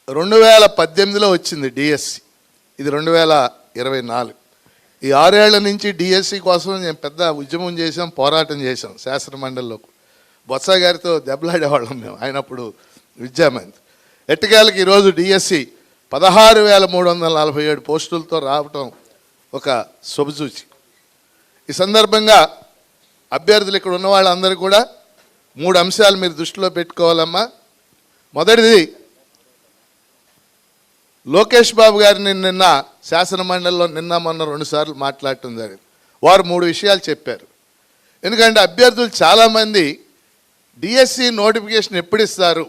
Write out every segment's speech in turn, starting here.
2018లో వచ్చింది డిఎస్సి, ఇది 2024. ఈ 6 ఏళ్ల నుంచి డిఎస్సి కోసం నేను పెద్ద ఉద్యమం చేశాం, పోరాటం చేశాం. శాసనమండలిలో బొత్స గారితో దెబ్బలాడేవాళ్ళం మేము, ఆయనప్పుడు విద్యామంత్రి. ఎట్టకేలకు ఈరోజు డిఎస్సి 16,347 పోస్టులతో రావటం ఒక శుభసూచి. ఈ సందర్భంగా అభ్యర్థులు ఇక్కడ ఉన్న వాళ్ళందరూ కూడా 3 అంశాలు మీరు దృష్టిలో పెట్టుకోవాలమ్మా. మొదటిది, లోకేష్ బాబు గారిని నిన్న శాసనమండలిలో మొన్న 2 సార్లు మాట్లాడటం జరిగింది. వారు 3 విషయాలు చెప్పారు. ఎందుకంటే అభ్యర్థులు చాలామంది డిఎస్సి నోటిఫికేషన్ ఎప్పుడు ఇస్తారు,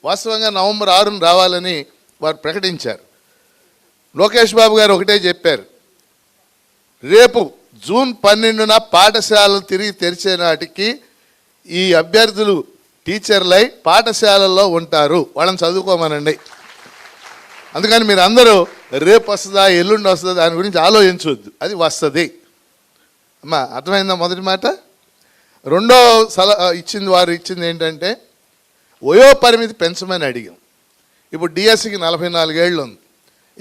వాస్తవంగా నవంబర్ 6న రావాలని వారు ప్రకటించారు. లోకేష్ బాబు గారు ఒకటే చెప్పారు, రేపు జూన్ 12న పాఠశాలలు తిరిగి తెరిచే నాటికి ఈ అభ్యర్థులు టీచర్లై పాఠశాలల్లో ఉంటారు, వాళ్ళని చదువుకోమనండి. అందుకని మీరు అందరూ రేపు వస్తుందా ఎల్లుండి వస్తుందా దాని గురించి ఆలోచించవద్దు, అది వస్తుంది. అమ్మా అర్థమైందా మొదటి మాట. రెండో వారు ఇచ్చింది ఏంటంటే వయో పరిమితి పెంచమని అడిగాం. ఇప్పుడు డిఎస్సికి 44 ఏళ్ళు ఉంది,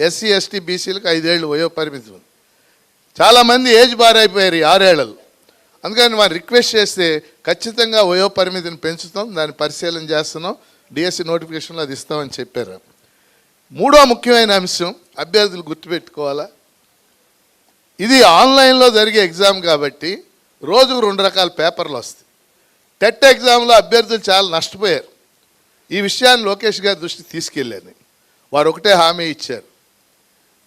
ఎస్సీ ఎస్టీ బీసీలకు 5 ఏళ్ళు వయో పరిమితి ఉంది. చాలామంది ఏజ్ బార్ అయిపోయారు ఈ 6 ఏళ్ళలో. అందుకని మనం రిక్వెస్ట్ చేస్తే ఖచ్చితంగా వయో పరిమితిని పెంచుతాం, దాన్ని పరిశీలన చేస్తున్నాం, డిఎస్సి నోటిఫికేషన్లో అది ఇస్తామని చెప్పారు. మూడో ముఖ్యమైన అంశం అభ్యర్థులు గుర్తుపెట్టుకోవాలా, ఇది ఆన్లైన్లో జరిగే ఎగ్జామ్ కాబట్టి రోజుకు 2 రకాల పేపర్లు వస్తాయి. టెట్ ఎగ్జామ్లో అభ్యర్థులు చాలా నష్టపోయారు. ఈ విషయాన్ని లోకేష్ గారి దృష్టికి తీసుకెళ్ళాను. వారు ఒకటే హామీ ఇచ్చారు,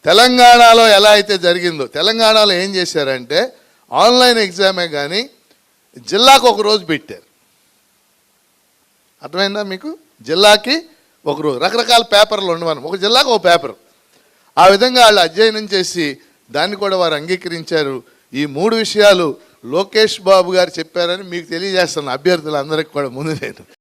తెలంగాణలో ఎలా అయితే జరిగిందో తెలంగాణలో ఏం చేశారంటే ఆన్లైన్ ఎగ్జామే కానీ జిల్లాకు ఒక రోజు పెట్టారు. అర్థమైందా మీకు? జిల్లాకి ఒక రోజు, రకరకాల పేపర్లు ఉండవని, ఒక జిల్లాకు ఒక పేపర్. ఆ విధంగా వాళ్ళు అధ్యయనం చేసి దాన్ని కూడా వారు అంగీకరించారు. ఈ 3 విషయాలు లోకేష్ బాబు గారు చెప్పారని మీకు తెలియజేస్తాను, అభ్యర్థులందరికీ కూడా ముందు నేను.